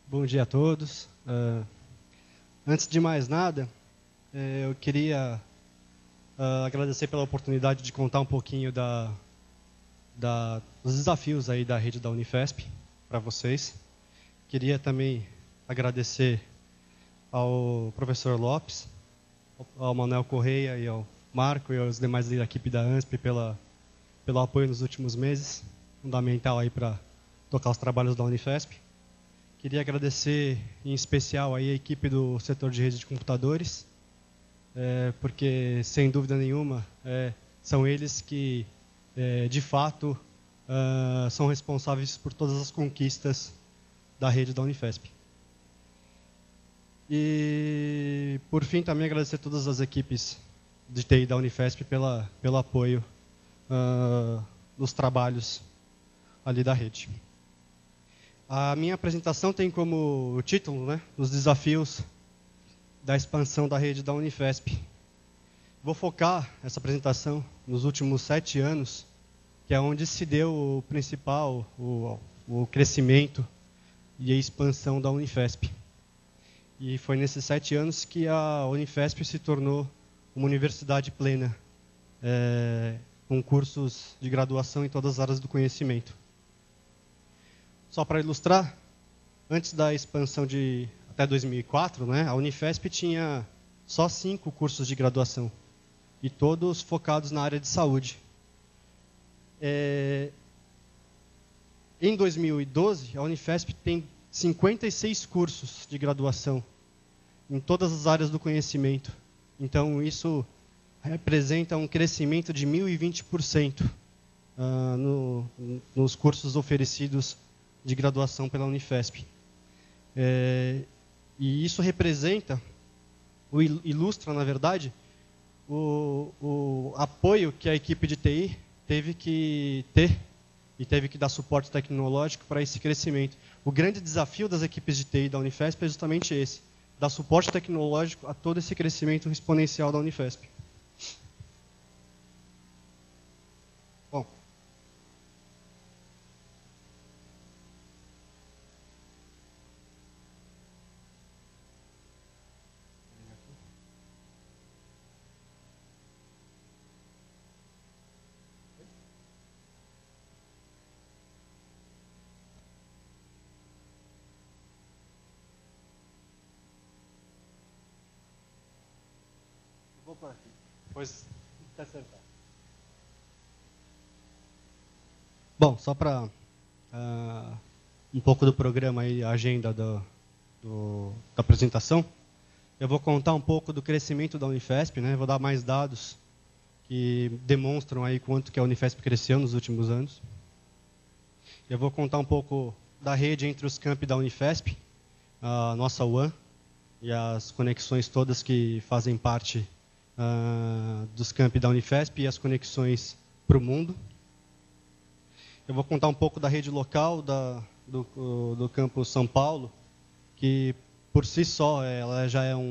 Bom dia a todos. Antes de mais nada, eu queria agradecer pela oportunidade de contar um pouquinho dos desafios aí da rede da Unifesp para vocês. Queria também agradecer ao professor Lopes, ao Manuel Correia e ao Marco e aos demais da equipe da ANSP pelo apoio nos últimos meses, fundamental aí para tocar os trabalhos da Unifesp. Queria agradecer em especial aí a equipe do setor de rede de computadores, porque, sem dúvida nenhuma, são eles que, de fato, são responsáveis por todas as conquistas da rede da Unifesp. E, por fim, também agradecer a todas as equipes de TI da Unifesp pelo apoio nos trabalhos ali da rede. A minha apresentação tem como título, os desafios da expansão da rede da Unifesp. Vou focar essa apresentação nos últimos 7 anos, que é onde se deu o principal, o crescimento e a expansão da Unifesp. E foi nesses 7 anos que a Unifesp se tornou uma universidade plena, com cursos de graduação em todas as áreas do conhecimento. Só para ilustrar, antes da expansão de até 2004, a Unifesp tinha só 5 cursos de graduação, e todos focados na área de saúde. Em 2012, a Unifesp tem 56 cursos de graduação em todas as áreas do conhecimento. Então, isso representa um crescimento de 1.020% nos cursos oferecidos de graduação pela Unifesp. E isso representa, ilustra, na verdade, o apoio que a equipe de TI teve que ter e teve que dar suporte tecnológico para esse crescimento. O grande desafio das equipes de TI da Unifesp é justamente esse, dar suporte tecnológico a todo esse crescimento exponencial da Unifesp. Bom, vou por aqui, depois até acertar. Bom, só para um pouco do programa e a agenda da apresentação, eu vou contar um pouco do crescimento da Unifesp, vou dar mais dados que demonstram aí quanto que a Unifesp cresceu nos últimos anos. Eu vou contar um pouco da rede entre os campi da Unifesp, a nossa WAN, e as conexões todas que fazem parte dos campi da Unifesp e as conexões para o mundo. Eu vou contar um pouco da rede local do campus São Paulo, que por si só ela já é um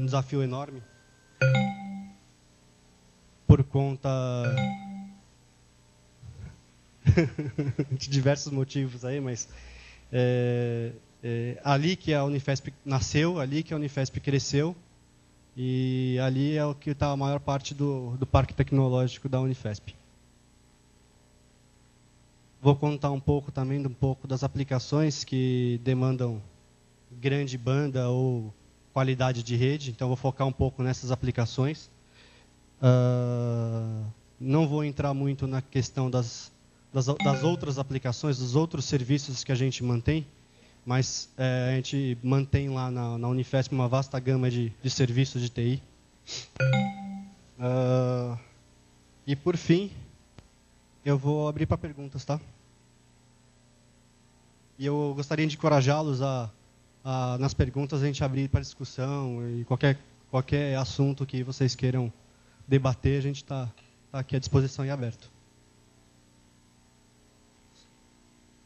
desafio enorme, por conta de diversos motivos aí, mas ali que a Unifesp nasceu, ali que a Unifesp cresceu, e ali é o que está a maior parte do parque tecnológico da Unifesp. Vou contar um pouco também das aplicações que demandam grande banda ou qualidade de rede, então vou focar um pouco nessas aplicações. Não vou entrar muito na questão das outras aplicações, dos outros serviços que a gente mantém, mas a gente mantém lá na Unifesp uma vasta gama de serviços de TI. E por fim, eu vou abrir para perguntas, tá? E eu gostaria de encorajá-los nas perguntas, a gente abrir para discussão e qualquer assunto que vocês queiram debater, a gente está aqui à disposição e aberto.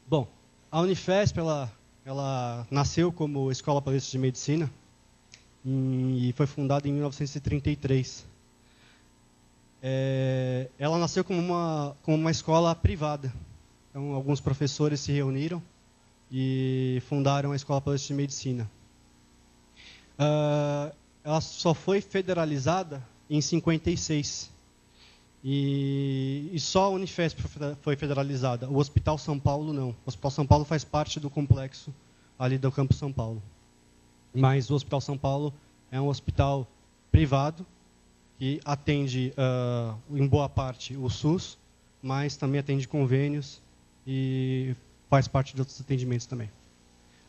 Bom, a Unifesp, ela nasceu como Escola Paulista de Medicina e foi fundada em 1933. Ela nasceu como uma escola privada. Então, alguns professores se reuniram e fundaram a Escola Paulista de Medicina. Ela só foi federalizada em 56. E só a Unifesp foi federalizada. O Hospital São Paulo não. O Hospital São Paulo faz parte do complexo ali do Campus São Paulo. Mas o Hospital São Paulo é um hospital privado que atende, em boa parte, o SUS, mas também atende convênios e faz parte de outros atendimentos também.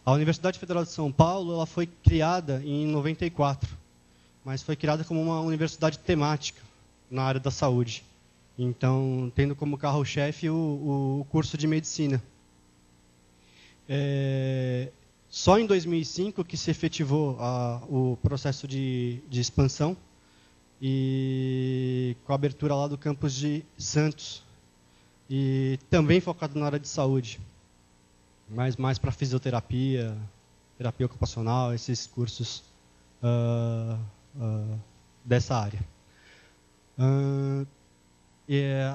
A Universidade Federal de São Paulo ela foi criada em 94, mas foi criada como uma universidade temática na área da saúde. Então, tendo como carro-chefe o curso de medicina. Só em 2005 que se efetivou o processo de expansão e com a abertura lá do campus de Santos. E também focado na área de saúde, mas mais para fisioterapia, terapia ocupacional, esses cursos dessa área.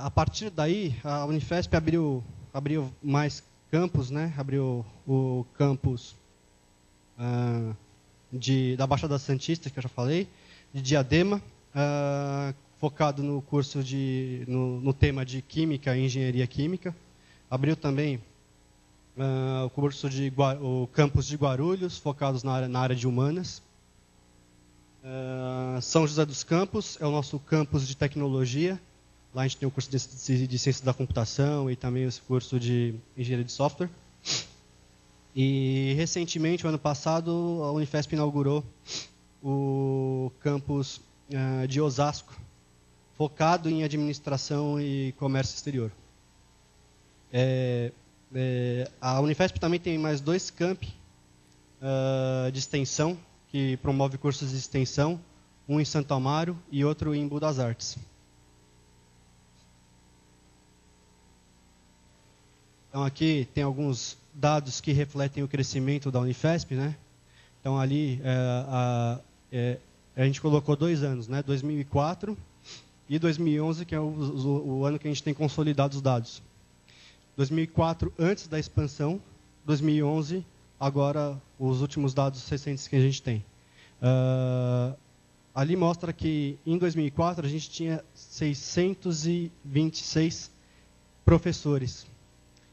A partir daí, a Unifesp abriu mais campus, né? Abriu o campus da Baixada Santista, que eu já falei, de Diadema, focado no curso no tema de Química e Engenharia Química. Abriu também o campus de Guarulhos, focados na área de Humanas. São José dos Campos é o nosso campus de tecnologia. Lá a gente tem o curso de Ciência da Computação e também o curso de Engenharia de Software. E, recentemente, o ano passado, a Unifesp inaugurou o campus de Osasco, focado em administração e comércio exterior. A Unifesp também tem mais 2 campi de extensão, que promove cursos de extensão, um em Santo Amaro e outro em Embu das Artes. Então, aqui tem alguns dados que refletem o crescimento da Unifesp, né? Então, ali, a gente colocou 2 anos, né? 2004 e 2011, que é o ano que a gente tem consolidado os dados. 2004, antes da expansão. 2011, agora, os últimos dados recentes que a gente tem. Ali mostra que, em 2004, a gente tinha 626 professores.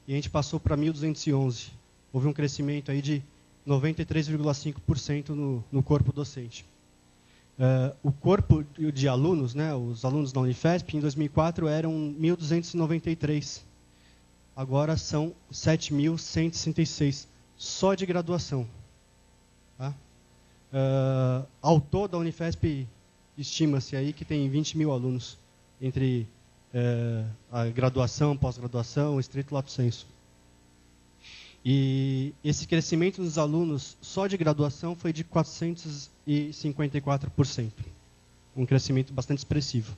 E a gente passou para 1.211. Houve um crescimento aí de 93,5% no corpo docente. O corpo de alunos, né, os alunos da Unifesp, em 2004 eram 1.293. Agora são 7.166, só de graduação. Tá? Ao todo, a Unifesp estima-se aí que tem 20 mil alunos, entre a graduação, pós-graduação, estrito lato sensu. E esse crescimento dos alunos só de graduação foi de 454%. Um crescimento bastante expressivo.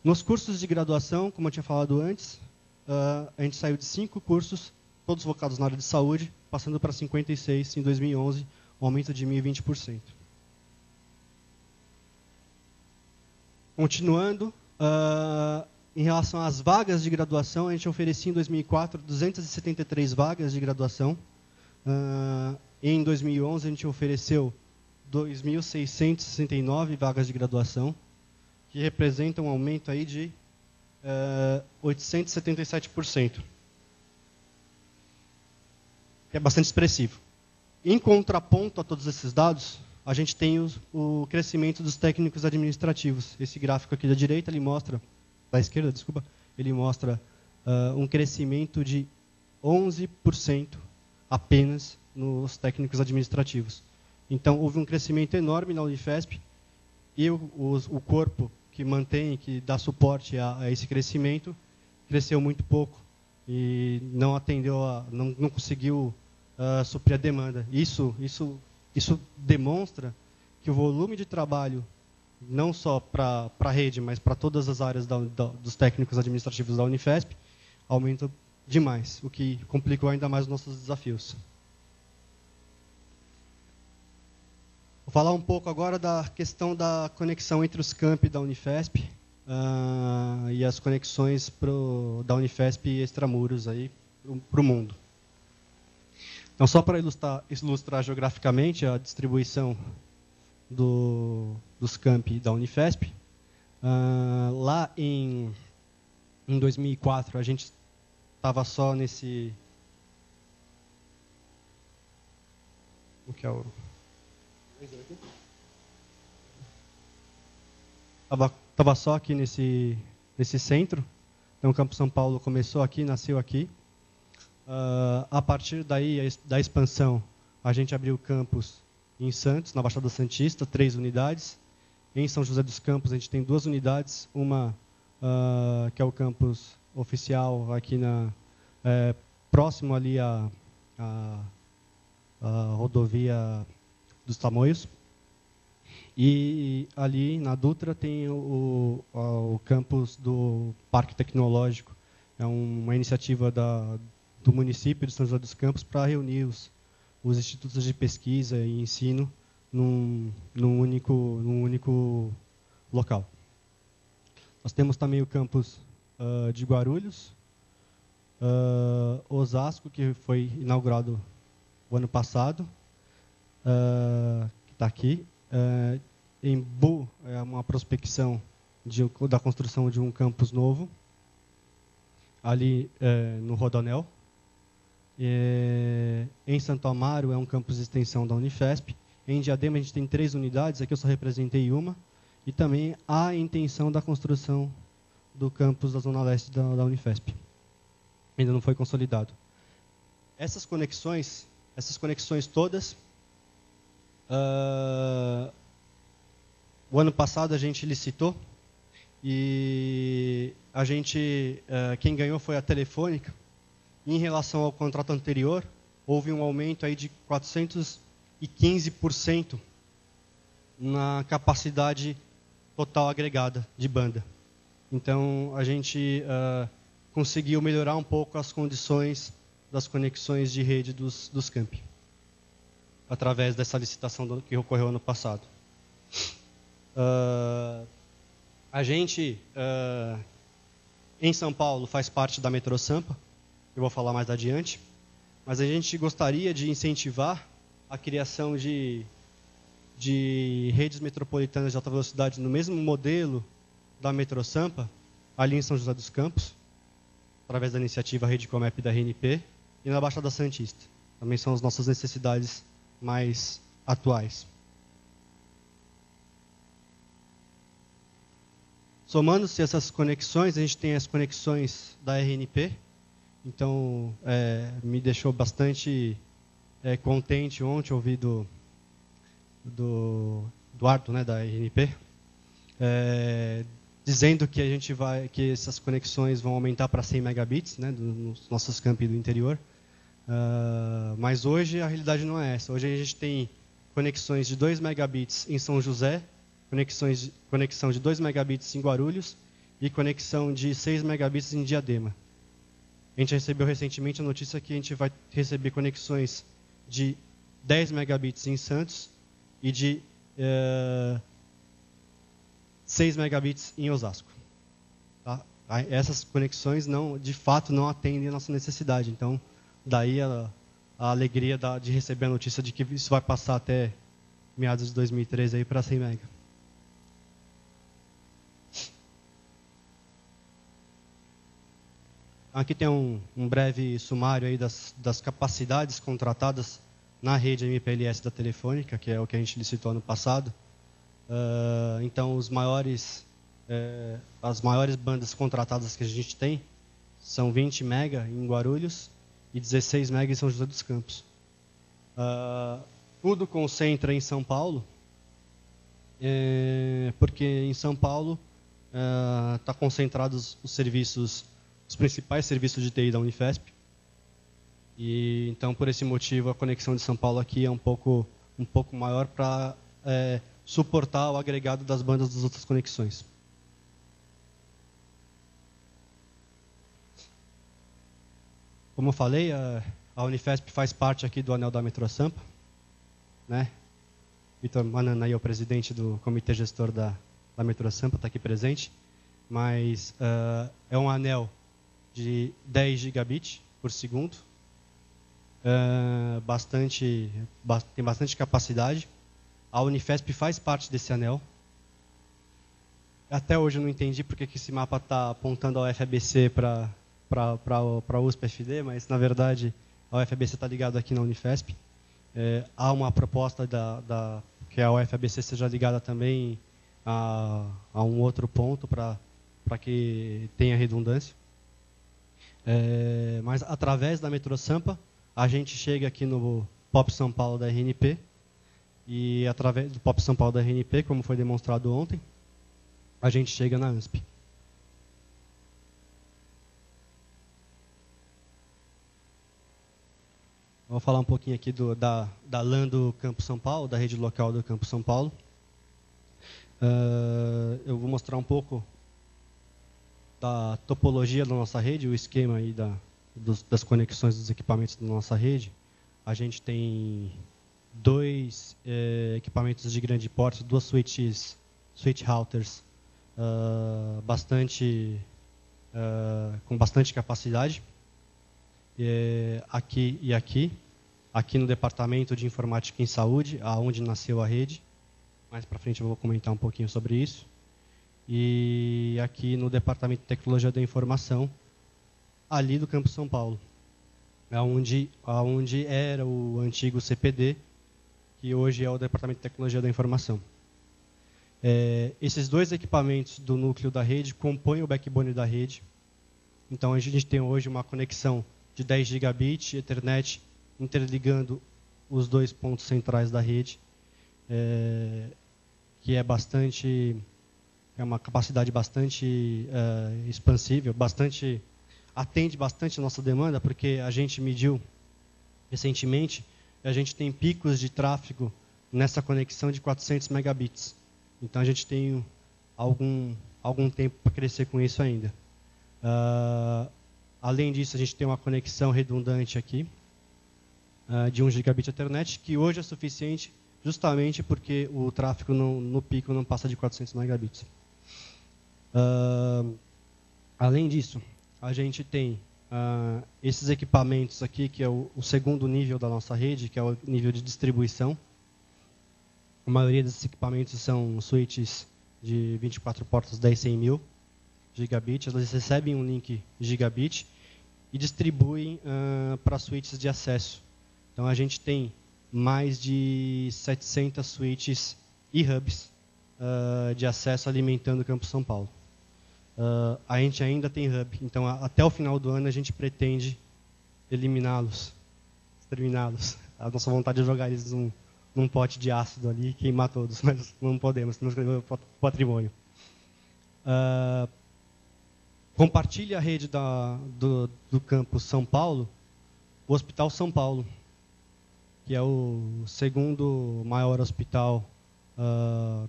Nos cursos de graduação, como eu tinha falado antes, a gente saiu de 5 cursos, todos focados na área de saúde, passando para 56 em 2011, um aumento de 1.020%. Continuando, em relação às vagas de graduação, a gente oferecia em 2004 273 vagas de graduação. Em 2011, a gente ofereceu 2.669 vagas de graduação, que representam um aumento aí de 877%. Que é bastante expressivo. Em contraponto a todos esses dados, a gente tem o crescimento dos técnicos administrativos. Esse gráfico aqui da direita, ele mostra... Da esquerda, desculpa, ele mostra um crescimento de 11% apenas nos técnicos administrativos. Então, houve um crescimento enorme na Unifesp e o corpo que mantém, que dá suporte a esse crescimento, cresceu muito pouco e não atendeu, não conseguiu suprir a demanda. Isso demonstra que o volume de trabalho, não só para a rede, mas para todas as áreas dos técnicos administrativos da Unifesp, aumenta demais, o que complicou ainda mais os nossos desafios. Vou falar um pouco agora da questão da conexão entre os campi da Unifesp e as conexões da Unifesp extramuros para o mundo. Então, só para ilustrar geograficamente a distribuição dos campi da Unifesp, lá em 2004, a gente estava só nesse... O que é o... Estava só aqui nesse centro. Então, o Campo São Paulo começou aqui, nasceu aqui. A partir daí, da expansão, a gente abriu campus em Santos, na Baixada Santista, 3 unidades. Em São José dos Campos, a gente tem 2 unidades. Uma que é o campus oficial, aqui próximo ali à rodovia dos Tamoios. E ali na Dutra tem o campus do Parque Tecnológico. É uma iniciativa do município de São José dos Campos para reunir os institutos de pesquisa e ensino num único local. Nós temos também o campus de Guarulhos, Osasco, que foi inaugurado o ano passado, que está aqui. Embu é uma prospecção da construção de um campus novo, ali no Rodoanel. Em Santo Amaro é um campus de extensão da Unifesp. Em Diadema a gente tem 3 unidades, aqui eu só representei uma. E também há a intenção da construção do campus da Zona Leste da Unifesp. Ainda não foi consolidado. Essas conexões todas, o ano passado a gente licitou e quem ganhou foi a Telefônica. Em relação ao contrato anterior, houve um aumento aí de 415% na capacidade total agregada de banda. Então, a gente conseguiu melhorar um pouco as condições das conexões de rede dos campi, através dessa licitação que ocorreu ano passado. A gente, em São Paulo, faz parte da Metrô Sampa, eu vou falar mais adiante, mas a gente gostaria de incentivar a criação de redes metropolitanas de alta velocidade no mesmo modelo da Metrô Sampa, ali em São José dos Campos, através da iniciativa Rede Comep da RNP, e na Baixada Santista. Também são as nossas necessidades mais atuais. Somando-se essas conexões, a gente tem as conexões da RNP. Então, me deixou bastante contente ontem ouvir do Arthur, né, da RNP, dizendo que que essas conexões vão aumentar para 100 megabits, né, nos nossos campi do interior. Mas hoje a realidade não é essa. Hoje a gente tem conexões de 2 megabits em São José, conexão de 2 megabits em Guarulhos e conexão de 6 megabits em Diadema. A gente recebeu recentemente a notícia que a gente vai receber conexões de 10 megabits em Santos e de 6 megabits em Osasco. Tá? Essas conexões, de fato, não atendem a nossa necessidade. Então, daí a alegria de receber a notícia de que isso vai passar até meados de 2013 para 100 MB. Aqui tem um breve sumário aí das capacidades contratadas na rede MPLS da Telefônica, que é o que a gente licitou ano passado. Então, as maiores bandas contratadas que a gente tem são 20 MB em Guarulhos e 16 MB em São José dos Campos. Tudo concentra em São Paulo, porque em São Paulo está concentrados os principais serviços de TI da Unifesp. E então, por esse motivo, a conexão de São Paulo aqui é um pouco maior para suportar o agregado das bandas das outras conexões. Como eu falei, a Unifesp faz parte aqui do anel da Metrô Sampa, né? Vitor Manana aí é o presidente do comitê gestor da Metrô Sampa, está aqui presente, mas é um anel de 10 gigabits por segundo, tem bastante capacidade. A Unifesp faz parte desse anel. Até hoje eu não entendi porque que esse mapa está apontando ao FABC para a USP-FD, mas, na verdade, a UFABC está ligada aqui na Unifesp. Há uma proposta que a UFABC seja ligada também a um outro ponto para que tenha redundância. Mas, através da metrô Sampa, a gente chega aqui no POP São Paulo da RNP, e através do POP São Paulo da RNP, como foi demonstrado ontem, a gente chega na ANSP. Vou falar um pouquinho aqui da LAN do Campo São Paulo, da rede local do Campo São Paulo. Eu vou mostrar um pouco da topologia da nossa rede, o esquema aí das conexões dos equipamentos da nossa rede. A gente tem 2 equipamentos de grande porte, 2 switch routers com bastante capacidade. Aqui e aqui no Departamento de Informática em Saúde, aonde nasceu a rede. Mais para frente eu vou comentar um pouquinho sobre isso. E aqui no Departamento de Tecnologia da Informação, ali do Campo São Paulo, aonde era o antigo CPD, que hoje é o Departamento de Tecnologia da Informação. Esses 2 equipamentos do núcleo da rede compõem o backbone da rede. Então, a gente tem hoje uma conexão de 10 gigabits, Ethernet, interligando os 2 pontos centrais da rede, que é uma capacidade bastante expansível, atende bastante a nossa demanda, porque a gente mediu recentemente, a gente tem picos de tráfego nessa conexão de 400 megabits. Então, a gente tem algum tempo para crescer com isso ainda. Além disso, a gente tem uma conexão redundante aqui, de 1 gigabit Ethernet, que hoje é suficiente justamente porque o tráfego no pico não passa de 400 megabits. Além disso, a gente tem esses equipamentos aqui, que é o segundo nível da nossa rede, que é o nível de distribuição. A maioria desses equipamentos são switches de 24 portas 10/100.000 gigabit. Elas recebem um link gigabit e distribuem para switches de acesso. Então, a gente tem mais de 700 switches e hubs de acesso alimentando o Campo São Paulo. A gente ainda tem hub, então até o final do ano a gente pretende eliminá-los, exterminá-los. A nossa vontade é jogar eles num pote de ácido ali e queimar todos, mas não podemos, temos que levar o patrimônio. Compartilha a rede do Campo São Paulo, o Hospital São Paulo, que é o segundo maior hospital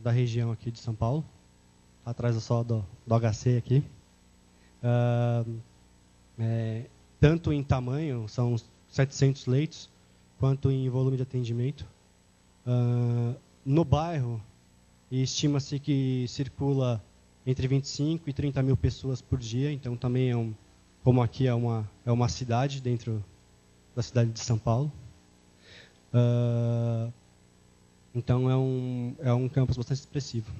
da região aqui de São Paulo, atrás só do HC aqui. Tanto em tamanho, são 700 leitos, quanto em volume de atendimento. No bairro, estima-se que circula entre 25 e 30 mil pessoas por dia, então também como aqui é uma cidade dentro da cidade de São Paulo. Então é um campus bastante expressivo.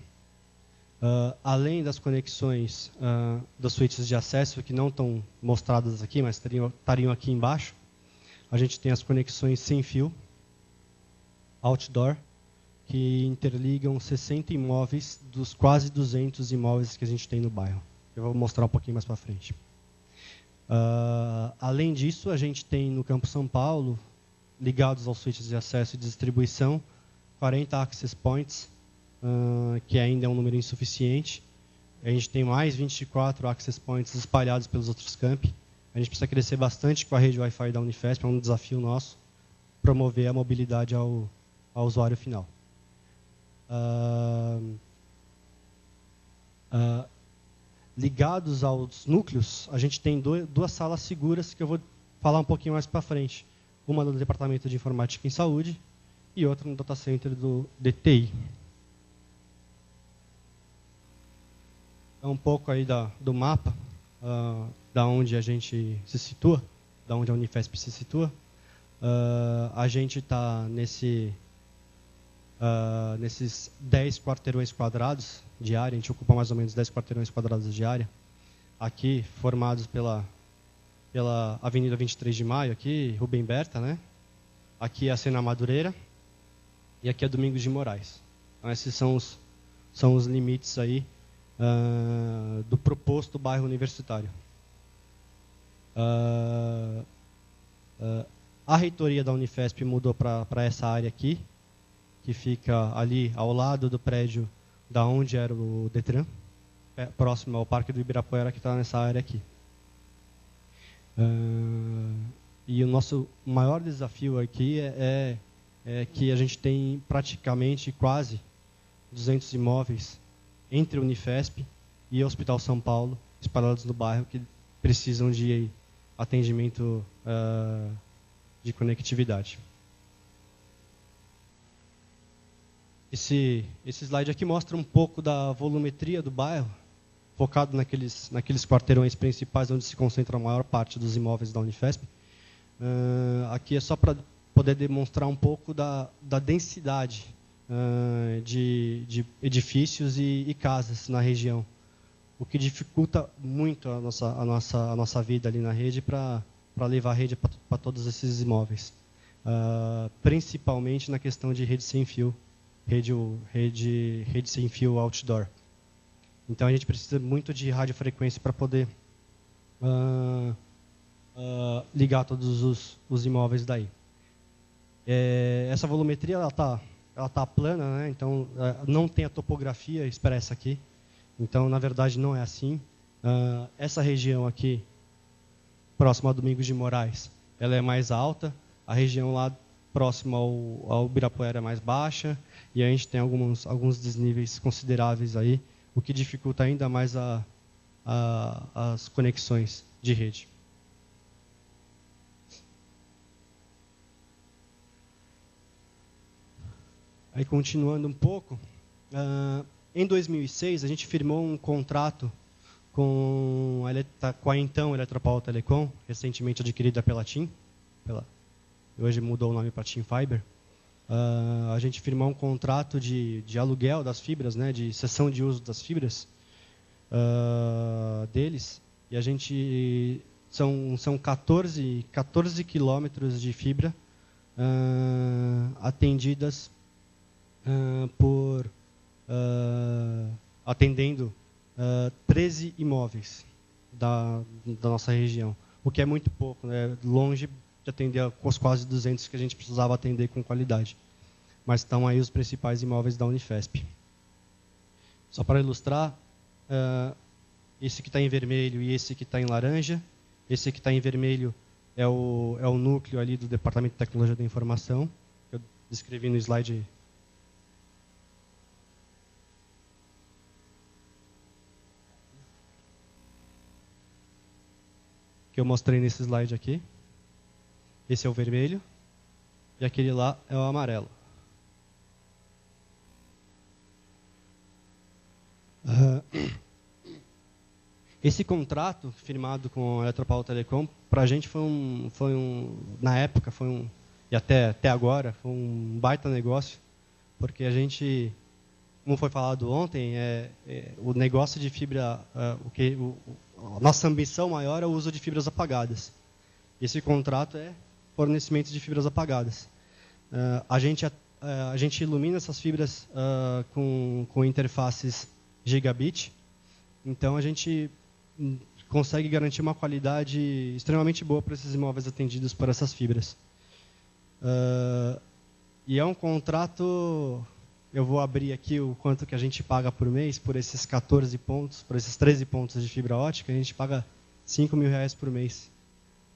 Além das conexões dos switches de acesso, que não estão mostradas aqui, mas estariam aqui embaixo, a gente tem as conexões sem fio, outdoor, que interligam 60 imóveis dos quase 200 imóveis que a gente tem no bairro. Eu vou mostrar um pouquinho mais para frente. Além disso, a gente tem no Campo São Paulo, ligados aos switches de acesso e distribuição, 40 access points, que ainda é um número insuficiente. A gente tem mais 24 access points espalhados pelos outros campi. A gente precisa crescer bastante com a rede Wi-Fi da Unifesp, é um desafio nosso, promover a mobilidade ao usuário final. Ligados aos núcleos, a gente tem duas salas seguras que eu vou falar um pouquinho mais para frente. Uma no Departamento de Informática em Saúde e outra no Data Center do DTI. É um pouco aí do mapa, da onde a gente se situa, da onde a Unifesp se situa. A gente está nesses 10 quarteirões quadrados de área, a gente ocupa mais ou menos 10 quarteirões quadrados de área, aqui formados pela Avenida 23 de Maio, aqui Rubem Berta, né? Aqui é a Sena Madureira e aqui é Domingos de Moraes. Então, esses são os limites aí do proposto bairro universitário. A reitoria da Unifesp mudou para essa área aqui, que fica ali ao lado do prédio da onde era o Detran, próximo ao Parque do Ibirapuera, que está nessa área aqui. E o nosso maior desafio aqui é que a gente tem praticamente quase 200 imóveis entre a Unifesp e o Hospital São Paulo, espalhados no bairro, que precisam de atendimento de conectividade. Esse slide aqui mostra um pouco da volumetria do bairro, focado naqueles quarteirões principais onde se concentra a maior parte dos imóveis da Unifesp. Aqui é só para poder demonstrar um pouco da densidade de edifícios e casas na região, o que dificulta muito a nossa vida ali na rede para levar a rede para todos esses imóveis, principalmente na questão de rede sem fio, rede sem fio outdoor. Então a gente precisa muito de radiofrequência para poder ligar todos os imóveis daí. Essa volumetria ela tá plana, né? Então não tem a topografia expressa aqui. Então na verdade não é assim. Essa região aqui, próxima a Domingos de Moraes, ela é mais alta. A região lá próxima ao Ibirapuera é mais baixa, e a gente tem alguns desníveis consideráveis aí, o que dificulta ainda mais as conexões de rede. Aí, continuando um pouco, em 2006 a gente firmou um contrato com a então Eletropaulo Telecom, recentemente adquirida pela TIM, hoje mudou o nome para TIM Fiber. A gente firmou um contrato de aluguel das fibras, né, de cessão de uso das fibras deles, e a gente são 14 quilômetros de fibra atendidas atendendo 13 imóveis da nossa região, o que é muito pouco, né, longe de atender os quase 200 que a gente precisava atender com qualidade. Mas estão aí os principais imóveis da Unifesp. Só para ilustrar, esse que está em vermelho e esse que está em laranja. Esse que está em vermelho é o núcleo ali do Departamento de Tecnologia da Informação, que eu descrevi no slide. Que eu mostrei nesse slide aqui. Esse é o vermelho e aquele lá é o amarelo. Esse contrato firmado com a Eletropaulo Telecom, para a gente na época, e até agora, foi um baita negócio, porque a gente, como foi falado ontem, o negócio de fibra, a nossa ambição maior é o uso de fibras apagadas. Esse contrato é fornecimento de fibras apagadas. A gente ilumina essas fibras com interfaces gigabit, então a gente consegue garantir uma qualidade extremamente boa para esses imóveis atendidos por essas fibras. E é um contrato, eu vou abrir aqui o quanto que a gente paga por mês por esses 14 pontos, por esses 13 pontos de fibra ótica, a gente paga R$5.000 por mês.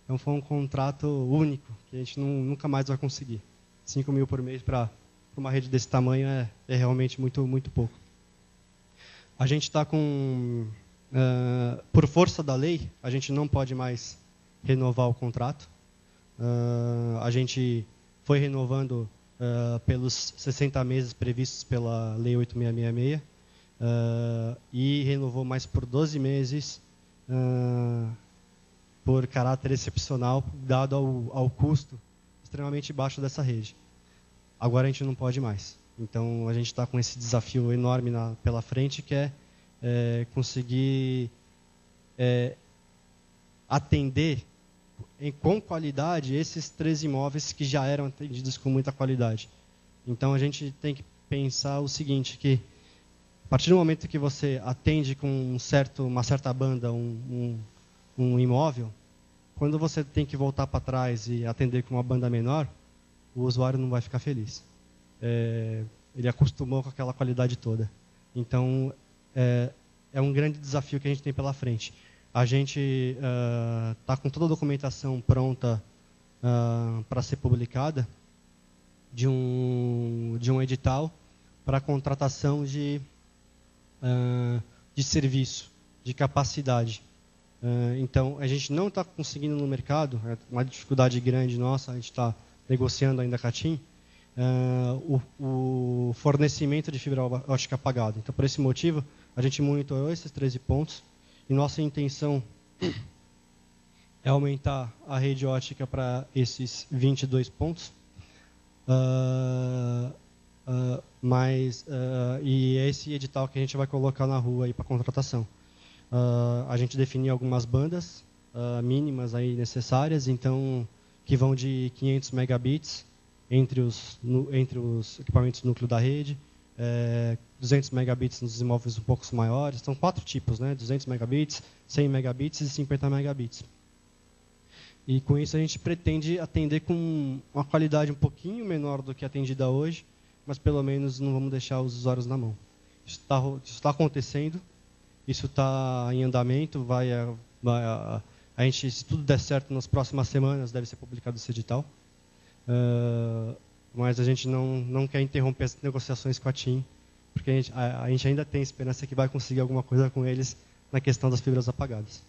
Então foi um contrato único, que a gente nunca mais vai conseguir. 5 mil por mês para uma rede desse tamanho é realmente muito, muito pouco. A gente está com... por força da lei, a gente não pode mais renovar o contrato. A gente foi renovando pelos 60 meses previstos pela Lei 8666 e renovou mais por 12 meses por caráter excepcional, dado ao custo extremamente baixo dessa rede. Agora a gente não pode mais. Então a gente está com esse desafio enorme pela frente, que é conseguir atender com qualidade esses 13 imóveis que já eram atendidos com muita qualidade. Então a gente tem que pensar o seguinte, que a partir do momento que você atende com uma certa banda um imóvel, quando você tem que voltar para trás e atender com uma banda menor, o usuário não vai ficar feliz. Ele acostumou com aquela qualidade toda. Então, é um grande desafio que a gente tem pela frente. A gente está com toda a documentação pronta para ser publicada de um edital para contratação de serviço, de capacidade. Então, a gente não está conseguindo no mercado, é uma dificuldade grande nossa, a gente está negociando ainda com a TIM, o fornecimento de fibra ótica pagada. Então, por esse motivo, a gente monitorou esses 13 pontos e nossa intenção é aumentar a rede ótica para esses 22 pontos. E é esse edital que a gente vai colocar na rua para contratação. A gente definiu algumas bandas mínimas aí necessárias, então que vão de 500 megabits entre os equipamentos núcleo da rede, 200 megabits nos imóveis um pouco maiores. São 4 tipos, né? 200 megabits, 100 megabits e 50 megabits. E com isso a gente pretende atender com uma qualidade um pouquinho menor do que atendida hoje, mas pelo menos não vamos deixar os usuários na mão. Isso está acontecendo, isso está em andamento, a gente, se tudo der certo, nas próximas semanas deve ser publicado esse edital. Mas a gente não quer interromper as negociações com a TIM, porque a gente ainda tem esperança que vai conseguir alguma coisa com eles na questão das fibras apagadas.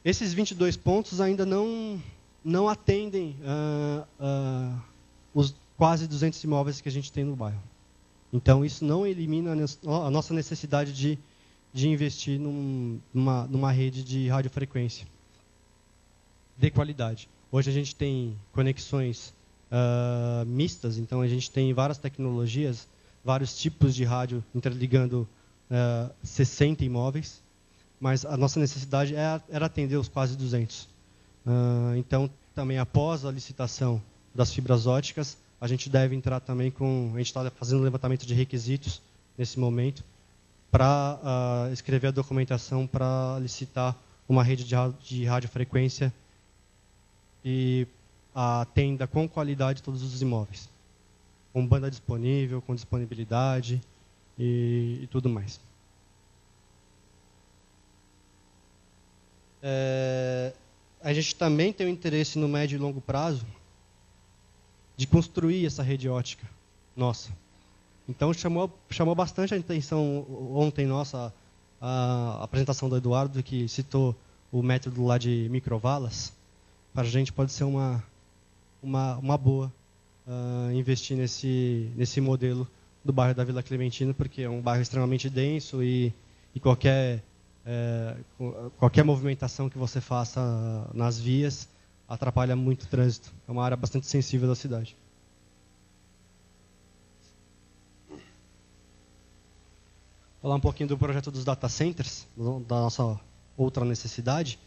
Esses 22 pontos ainda não atendem os quase 200 imóveis que a gente tem no bairro. Então, isso não elimina a nossa necessidade de investir numa rede de radiofrequência de qualidade. Hoje a gente tem conexões mistas, então a gente tem várias tecnologias, vários tipos de rádio interligando 60 imóveis, mas a nossa necessidade era atender os quase 200. Então, também após a licitação das fibras óticas, a gente deve entrar também a gente está fazendo um levantamento de requisitos nesse momento, para escrever a documentação para licitar uma rede de radiofrequência e atenda com qualidade todos os imóveis, com banda disponível, com disponibilidade e tudo mais. A gente também tem o interesse no médio e longo prazo de construir essa rede ótica nossa. Então, chamou bastante a atenção ontem nossa a apresentação do Eduardo, que citou o método lá de microvalas. Para a gente pode ser uma boa investir nesse modelo do bairro da Vila Clementina, porque é um bairro extremamente denso e qualquer movimentação que você faça nas vias atrapalha muito o trânsito. É uma área bastante sensível da cidade. Falar um pouquinho do projeto dos data centers, da nossa outra necessidade.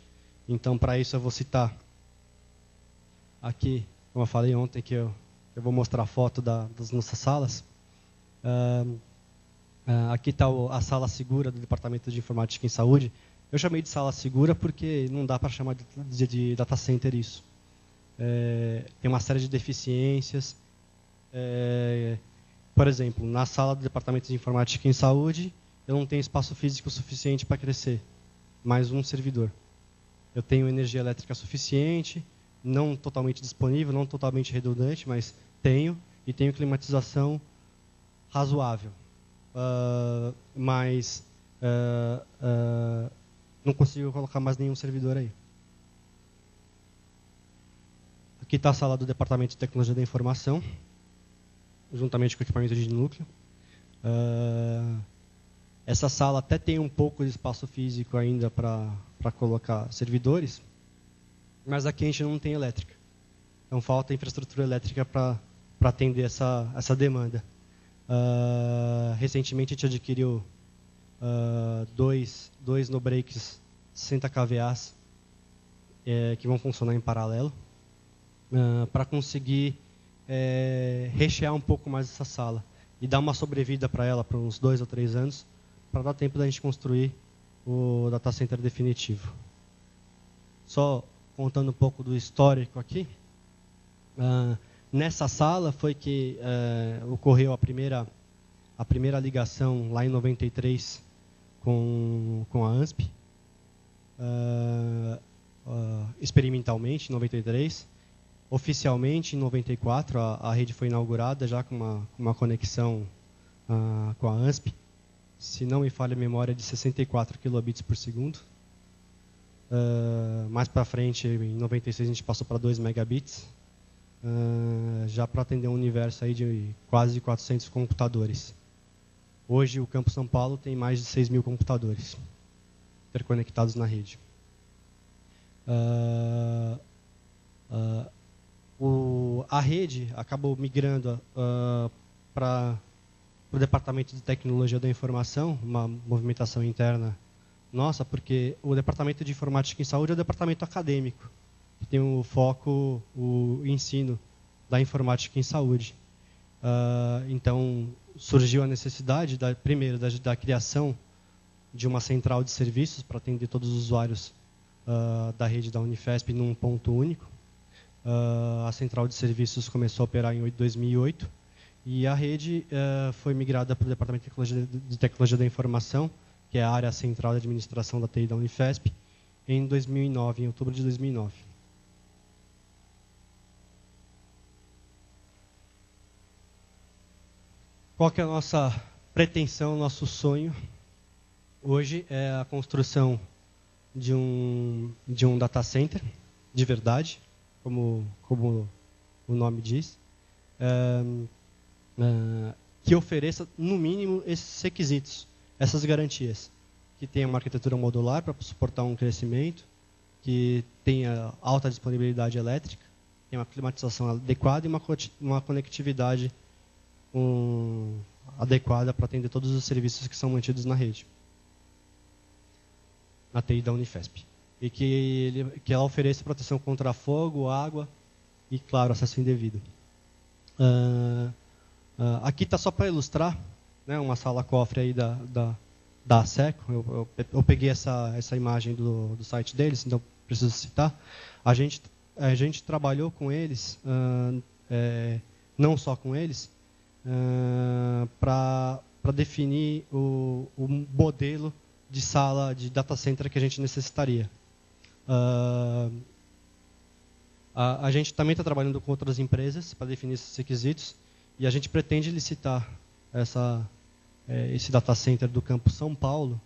Então, para isso, eu vou citar aqui, como eu falei ontem, que eu vou mostrar a foto das nossas salas. Aqui está a sala segura do Departamento de Informática em Saúde. Eu chamei de sala segura porque não dá para chamar de data center isso. Tem uma série de deficiências. Por exemplo, na sala do Departamento de Informática em Saúde, eu não tenho espaço físico suficiente para crescer, mais um servidor. Eu tenho energia elétrica suficiente, não totalmente disponível, não totalmente redundante, mas tenho, e tenho climatização razoável. Mas não consigo colocar mais nenhum servidor aí. Aqui está a sala do Departamento de Tecnologia da Informação, juntamente com o equipamento de núcleo. Essa sala até tem um pouco de espaço físico ainda para colocar servidores, mas aqui a gente não tem elétrica. Então falta infraestrutura elétrica para atender essa demanda. Recentemente a gente adquiriu dois no-breaks 60 kVA que vão funcionar em paralelo para conseguir rechear um pouco mais essa sala e dar uma sobrevida para ela por uns 2 ou 3 anos, para dar tempo da gente construir o data center definitivo. Só contando um pouco do histórico aqui, nessa sala foi que ocorreu a primeira ligação lá em 93 com a ANSP, experimentalmente em 93. Oficialmente, em 94, a rede foi inaugurada já com uma conexão com a ANSP, se não me falha a memória, de 64 kilobits por segundo. Mais para frente, em 96, a gente passou para 2 megabits, já para atender um universo aí de quase 400 computadores. Hoje, o Campus São Paulo tem mais de 6.000 computadores interconectados na rede. A rede acabou migrando para o Departamento de Tecnologia da Informação, uma movimentação interna nossa, porque o Departamento de Informática em Saúde é o departamento acadêmico, que tem o foco, o ensino da informática em saúde. Então, surgiu a necessidade, primeiro, da criação de uma central de serviços para atender todos os usuários da rede da Unifesp num ponto único. A central de serviços começou a operar em 2008 e a rede foi migrada para o Departamento de Tecnologia da Informação, que é a área central de administração da TI da Unifesp, em 2009, em outubro de 2009. Qual que é a nossa pretensão, nosso sonho? Hoje é a construção de um data center de verdade, como o nome diz, que ofereça, no mínimo, esses requisitos, essas garantias. Que tenha uma arquitetura modular para suportar um crescimento, que tenha alta disponibilidade elétrica, tenha uma climatização adequada e uma conectividade adequada para atender todos os serviços que são mantidos na rede, na TI da Unifesp. E que ela ofereça proteção contra fogo, água e, claro, acesso indevido. Aqui está só para ilustrar, né, uma sala-cofre aí da ASECO. Eu peguei essa imagem do site deles, então preciso citar. A gente trabalhou com eles, não só com eles, para definir o modelo de sala de data center que a gente necessitaria. A gente também está trabalhando com outras empresas para definir esses requisitos e a gente pretende licitar esse data center do Campus São Paulo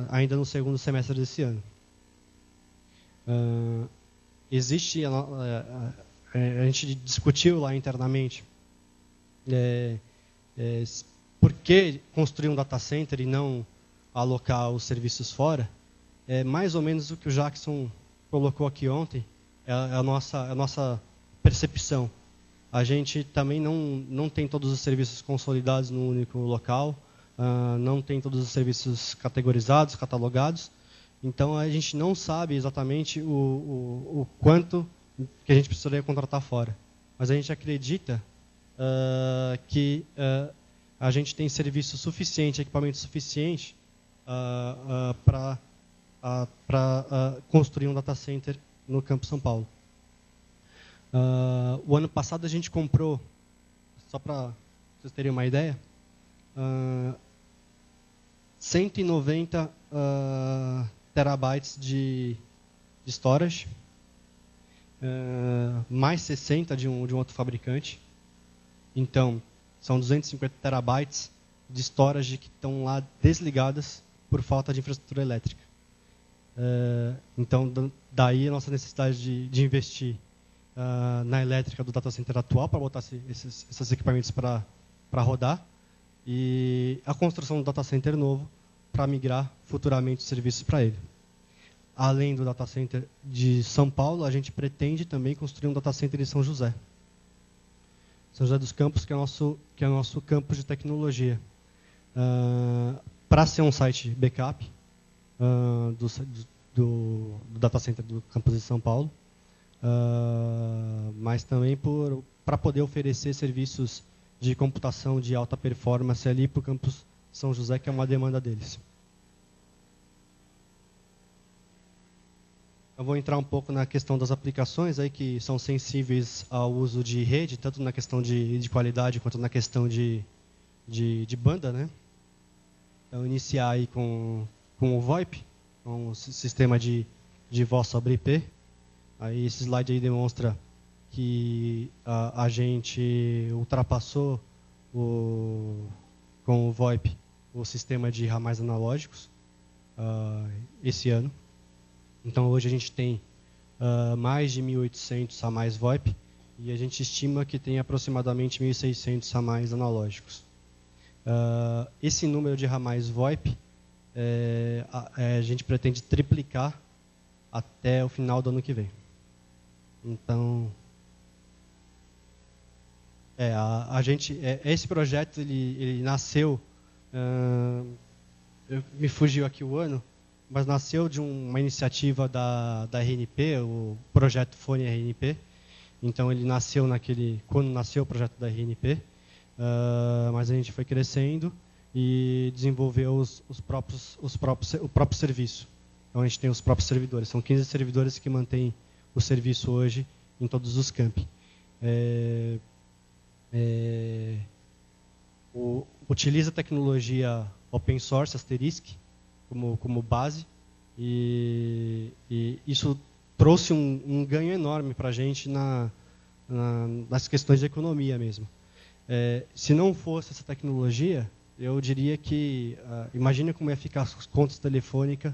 ainda no segundo semestre desse ano. A gente discutiu lá internamente por que construir um data center e não alocar os serviços fora. É mais ou menos o que o Jackson colocou aqui ontem, é a nossa percepção. A gente também não tem todos os serviços consolidados num único local, não tem todos os serviços categorizados, catalogados, então a gente não sabe exatamente o quanto que a gente precisaria contratar fora. Mas a gente acredita que a gente tem serviço suficiente, equipamento suficiente para construir um data center no Campus São Paulo. O ano passado a gente comprou, só para vocês terem uma ideia, 190 terabytes de storage, mais 60 de um outro fabricante. Então, são 250 terabytes de storage que estão lá desligadas por falta de infraestrutura elétrica. Então, daí a nossa necessidade de investir na elétrica do data center atual para botar esses equipamentos para rodar e a construção do data center novo para migrar futuramente os serviços para ele. Além do data center de São Paulo, a gente pretende também construir um data center em São José. São José dos Campos, que é o nosso campus de tecnologia. Para ser um site backup do data center do campus de São Paulo, mas também para poder oferecer serviços de computação de alta performance ali para o campus São José, que é uma demanda deles. Eu vou entrar um pouco na questão das aplicações aí que são sensíveis ao uso de rede, tanto na questão de qualidade quanto na questão de banda, né? Então, iniciar aí com o VoIP, com o sistema de voz sobre IP. Aí esse slide aí demonstra que a gente ultrapassou com o VoIP o sistema de ramais analógicos esse ano. Então, hoje a gente tem mais de 1.800 ramais VoIP e a gente estima que tem aproximadamente 1.600 ramais analógicos. Esse número de ramais VoIP a gente pretende triplicar até o final do ano que vem. Então, esse projeto ele nasceu, me fugiu aqui o ano, mas nasceu de uma iniciativa da RNP, o projeto Fone RNP. Então ele nasceu quando nasceu o projeto da RNP, mas a gente foi crescendo e desenvolveu o próprio serviço. Então a gente tem os próprios servidores, são 15 servidores que mantêm o serviço hoje em todos os campi. Utiliza a tecnologia open source, Asterisk, como base, e isso trouxe um ganho enorme para a gente nas questões de economia mesmo. Se não fosse essa tecnologia, eu diria que, imagina como ia ficar as contas telefônicas,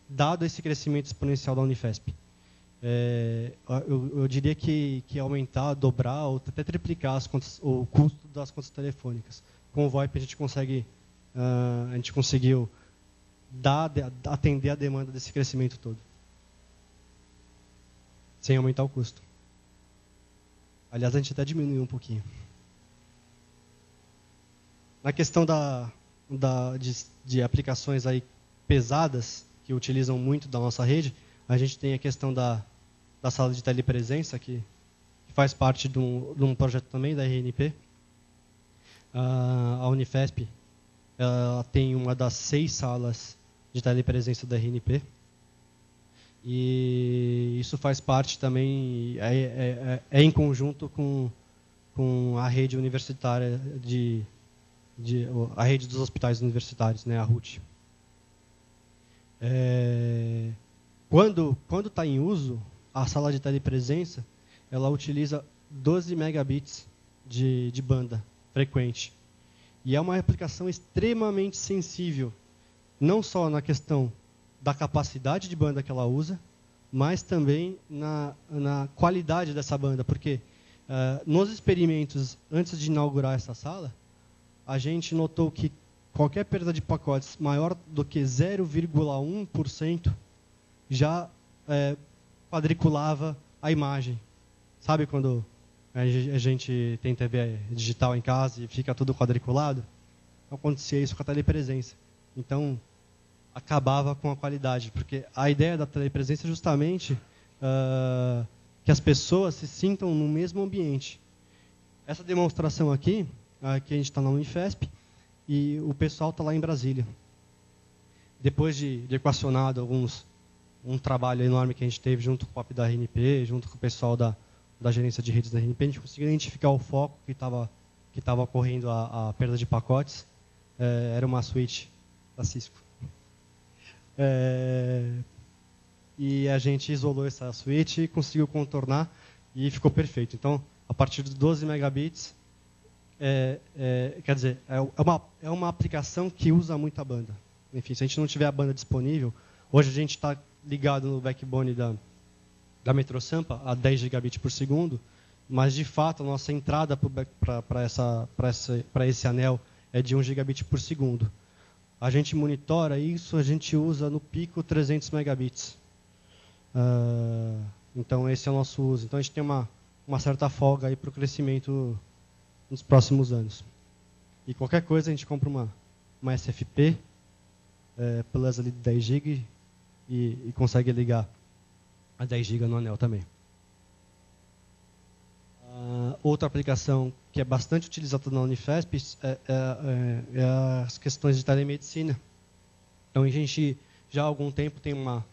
dado esse crescimento exponencial da Unifesp. Eu diria que aumentar, dobrar ou até triplicar o custo das contas telefônicas. Com o VoIP a gente conseguiu atender a demanda desse crescimento todo, sem aumentar o custo. Aliás, a gente até diminuiu um pouquinho. Na questão de aplicações aí pesadas, que utilizam muito da nossa rede, a gente tem a questão da sala de telepresença, que faz parte de um projeto também da RNP. A Unifesp ela tem uma das 6 salas de telepresença da RNP. E isso faz parte também, em conjunto com a rede universitária, a rede dos hospitais universitários, né, a RUT. Quando está em uso, a sala de telepresença, ela utiliza 12 megabits de banda frequente. E é uma aplicação extremamente sensível, não só na questão da capacidade de banda que ela usa, mas também na qualidade dessa banda, porque nos experimentos, antes de inaugurar essa sala, a gente notou que qualquer perda de pacotes maior do que 0,1% já quadriculava a imagem. Sabe quando a gente tem TV digital em casa e fica tudo quadriculado? Acontecia isso com a telepresença. Então, acabava com a qualidade, porque a ideia da telepresença é justamente que as pessoas se sintam no mesmo ambiente. Essa demonstração aqui a gente está na Unifesp e o pessoal está lá em Brasília. Depois de equacionado um trabalho enorme que a gente teve junto com o POP da RNP, junto com o pessoal da gerência de redes da RNP, a gente conseguiu identificar o foco que estava ocorrendo a perda de pacotes. Era uma switch da Cisco. E a gente isolou essa switch e conseguiu contornar e ficou perfeito. Então, a partir de 12 megabits, quer dizer, é uma aplicação que usa muita banda. Enfim, se a gente não tiver a banda disponível, hoje a gente está ligado no backbone da Metro Sampa a 10 gigabits por segundo, mas de fato a nossa entrada para esse anel é de 1 gigabit por segundo. A gente monitora isso, a gente usa no pico 300 megabits. Então esse é o nosso uso. Então a gente tem uma certa folga aí para o crescimento nos próximos anos. E qualquer coisa a gente compra uma SFP plus ali de 10 GB e consegue ligar a 10 GB no anel também. Outra aplicação que é bastante utilizada na Unifesp é as questões de telemedicina. Então a gente já há algum tempo tem uma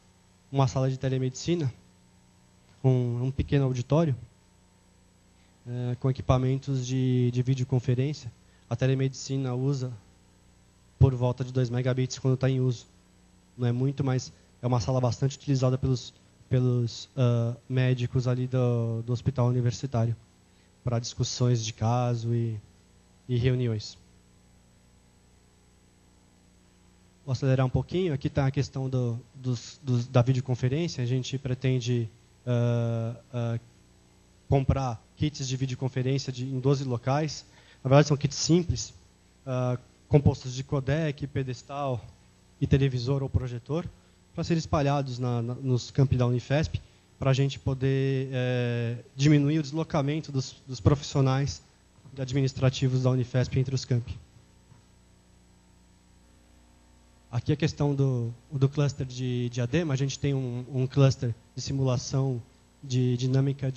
sala de telemedicina, um pequeno auditório, com equipamentos de videoconferência. A telemedicina usa por volta de 2 megabits quando está em uso. Não é muito, mas é uma sala bastante utilizada pelos médicos ali do hospital universitário para discussões de caso e reuniões. Vou acelerar um pouquinho. Aqui está a questão da videoconferência. A gente pretende comprar kits de videoconferência em 12 locais. Na verdade, são kits simples, compostos de codec, pedestal e televisor ou projetor, para serem espalhados nos campi da Unifesp, para a gente poder diminuir o deslocamento dos profissionais administrativos da Unifesp entre os campi. Aqui a questão do cluster de diadema. A gente tem um cluster de simulação de dinâmica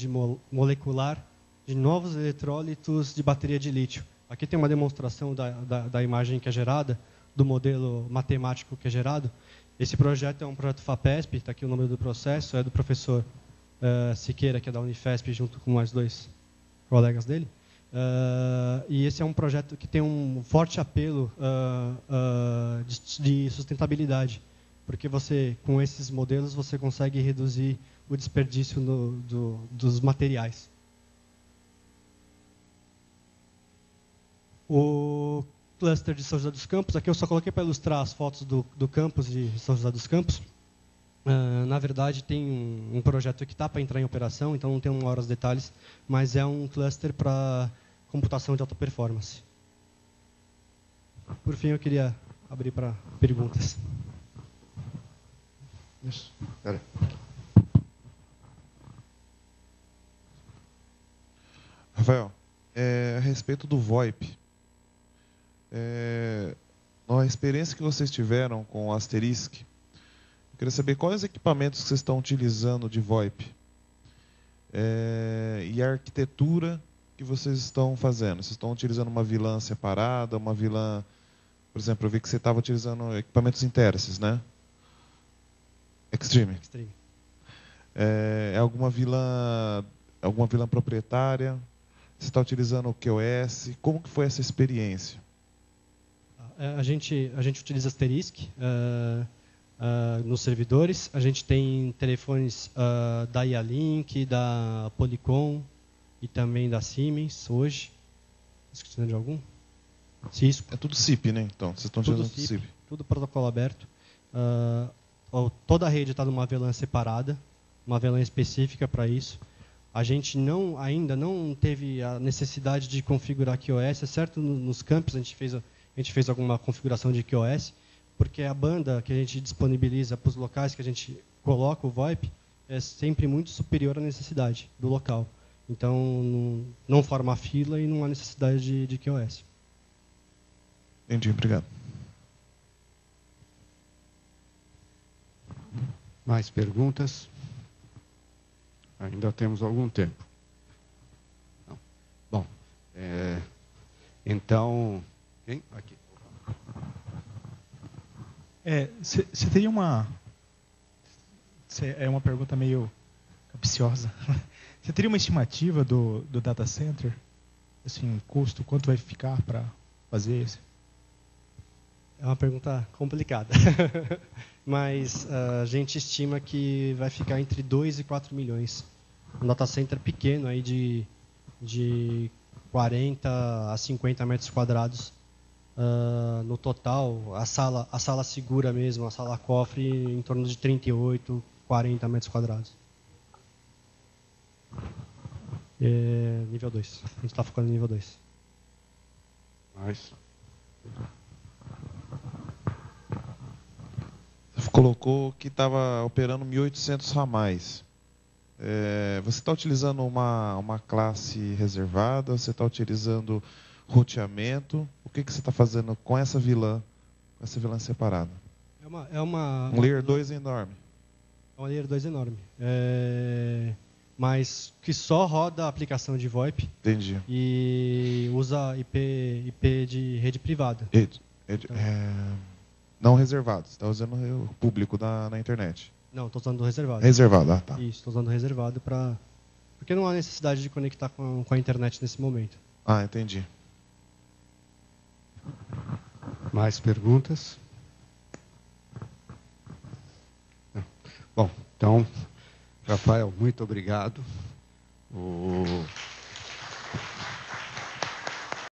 molecular de novos eletrólitos de bateria de lítio. Aqui tem uma demonstração da imagem que é gerada, do modelo matemático que é gerado. Esse projeto é um projeto FAPESP, está aqui o nome do processo, é do professor Siqueira, que é da Unifesp, junto com mais 2 colegas dele. E esse é um projeto que tem um forte apelo de sustentabilidade, porque com esses modelos você consegue reduzir o desperdício dos materiais. O cluster de São José dos Campos, aqui eu só coloquei para ilustrar as fotos do campus de São José dos Campos. Na verdade, tem um projeto que está para entrar em operação, então não tenho agora os detalhes, mas é um cluster para computação de alta performance. Por fim, eu queria abrir para perguntas. Isso. Espera. Rafael, a respeito do VoIP, a experiência que vocês tiveram com o Asterisk, eu queria saber quais equipamentos que vocês estão utilizando de VoIP e a arquitetura que vocês estão fazendo. Vocês estão utilizando uma VLAN separada, uma VLAN, por exemplo, eu vi que você estava utilizando equipamentos Intersys, né? Extreme. Alguma VLAN proprietária? Você está utilizando o QoS? Como que foi essa experiência? A gente utiliza Asterisk nos servidores. A gente tem telefones da Ialink, da Polycom e também da Siemens hoje. Esquecendo de algum? Cisco. É tudo SIP, né? Então, vocês estão utilizando tudo SIP. Tudo protocolo aberto. Toda a rede está numa VLAN separada, uma VLAN específica para isso. A gente ainda não teve a necessidade de configurar QoS, exceto nos campos a gente fez alguma configuração de QoS, porque a banda que a gente disponibiliza para os locais que a gente coloca o VoIP é sempre muito superior à necessidade do local. Então, não forma fila e não há necessidade de QoS. Entendi, obrigado. Mais perguntas? Ainda temos algum tempo. Não. Bom, então... Quem? Aqui. Você teria uma... É uma pergunta meio capciosa. Você teria uma estimativa do data center? Assim, custo, quanto vai ficar para fazer isso? É uma pergunta complicada. Mas a gente estima que vai ficar entre 2 e 4 milhões. Um data center pequeno aí de 40 a 50 metros quadrados. No total, a sala segura mesmo, a sala cofre, em torno de 38, 40 metros quadrados. Nível 2. A gente está focando em nível 2. Mais. Você colocou que estava operando 1.800 ramais. Você está utilizando uma classe reservada? Você está utilizando roteamento? O que você está fazendo com essa vilã separada? Um Layer 2 enorme. É uma Layer 2 enorme. Mas que só roda a aplicação de VoIP. Entendi. E usa IP de rede privada. Não reservado. Você está usando o público na internet. Não, estou usando reservado. Reservado, tá. Isso, estou usando reservado porque não há necessidade de conectar com a internet nesse momento. Entendi. Mais perguntas? Não. Bom, então, Rafael, muito obrigado.